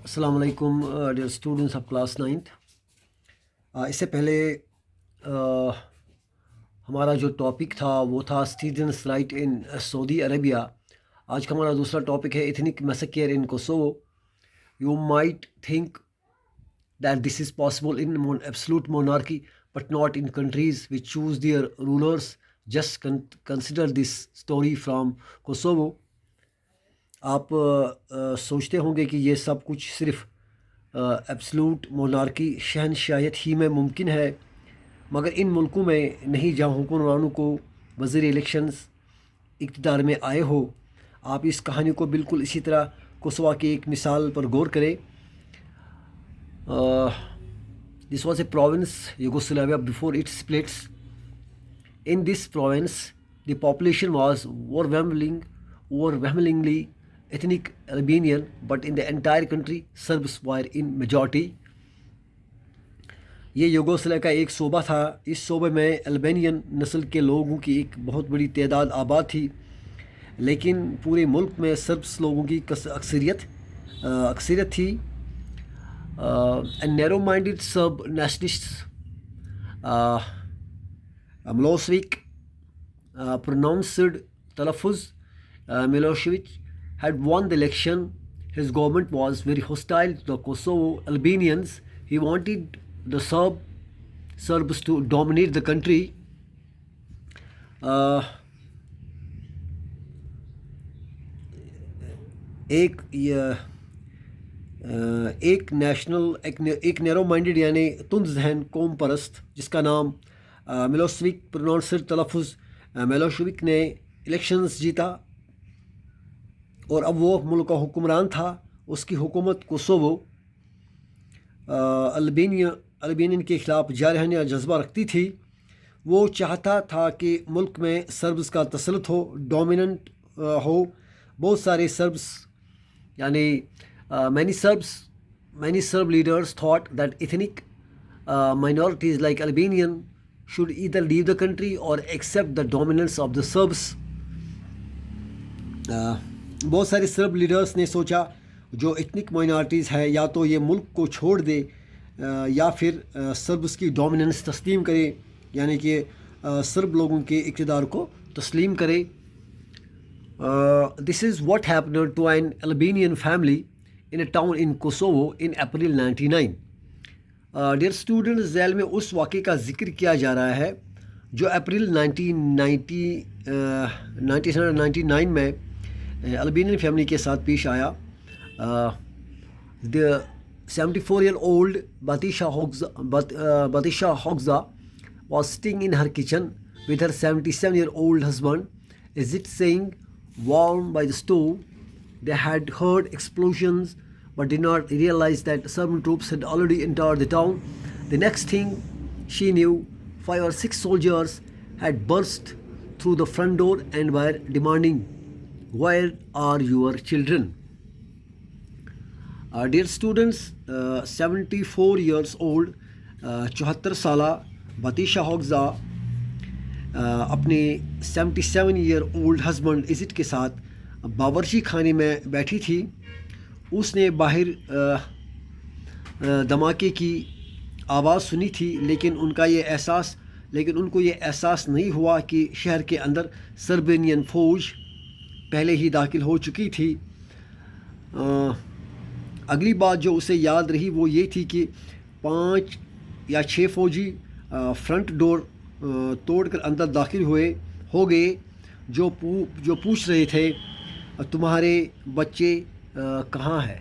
अस्सलाम वालेकुम dear students of class 9th। इससे पहले हमारा जो टॉपिक था वो था citizens right in Saudi Arabia. आज का हमारा दूसरा टॉपिक है ethnic massacre in Kosovo. You might think that this is possible in absolute monarchy but not in countries which choose their rulers. Just consider this story from Kosovo. आप सोचते होंगे कि ये सब कुछ सिर्फ एब्सलूट मोनार्की शहनशाहियत ही में मुमकिन है, मगर इन मुल्कों में नहीं जहाँ हुक्मरानों को वज़ीर इलेक्शंस इक़्तिदार में आए हो। आप इस कहानी को बिल्कुल इसी तरह कोसोवा की एक मिसाल पर गौर करें। This was a province Yugoslavia before it splits. In this province the population was overwhelmingly ethnic Albanian, but in the entire country Serbs were in majority. ये यूगोस्लाविया का एक सूबा था। इस सूबे में अल्बानियन नस्ल के लोगों की एक बहुत बड़ी तादाद आबाद थी, लेकिन पूरे मुल्क में सर्ब्स लोगों की अक्सरियत थी। Narrow minded SERB nationalists Milosevic pronounced तलफ़ुज़ Milosevic had won the election. His government was very hostile to the Kosovo Albanians. He wanted the Serbs to dominate the country. एक नैरो माइंडेड यानी तुंद जहन कौम परस्त जिसका नाम मिलोसेविक प्रोनाउंस्ड तलफ़ुज़ मिलोसेविक ने elections जीता और अब वो मुल्क का हुक्मरान था। उसकी हुकूमत कोसोवो अल्बानियन के ख़िलाफ़ जारी रहने का जज्बा रखती थी। वो चाहता था कि मुल्क में सर्ब्स का तसल्लुत हो, डोमिनेंट हो। बहुत सारे सर्ब्स यानी many Serb leaders thought that ethnic minorities like Albanian should either leave the country or accept the dominance of the Serbs. बहुत सारे सर्ब लीडर्स ने सोचा जो एथनिक माइनॉरिटीज़ है या तो ये मुल्क को छोड़ दे या फिर सर्ब्स की डोमिनेंस तस्लीम करे, यानी कि सर्ब लोगों के इक़्तिदार को तस्लीम करे। This is what happened to an Albanian family in a town in Kosovo in April 99। Dear students, झैल में उस वाक़े का जिक्र किया जा रहा है जो अप्रैल 1999 में अल्बानियन फैमिली के साथ पेश आया। The 74-year-old Batisha Hogza was sitting in her kitchen with her 77-year-old husband, as it saying, warmed by the stove. They had heard explosions but did not realize that Serbian troops had already entered the town. The next thing she knew, 5 or 6 soldiers had burst through the front door and were demanding, "Where are your children?" Dear students, 74 years old 74 साला बतीशा होगज़ा अपने 77-year-old husband इज़िट के साथ बावर्ची खाने में बैठी थी। उसने बाहर धमाके की आवाज़ सुनी थी, लेकिन उनको ये एहसास नहीं हुआ कि शहर के अंदर सर्बियन फ़ौज पहले ही दाखिल हो चुकी थी। अगली बात जो उसे याद रही वो ये थी कि 5 या 6 फ़ौजी फ्रंट डोर तोड़कर अंदर दाखिल हो गए, जो पूछ रहे थे तुम्हारे बच्चे कहाँ हैं।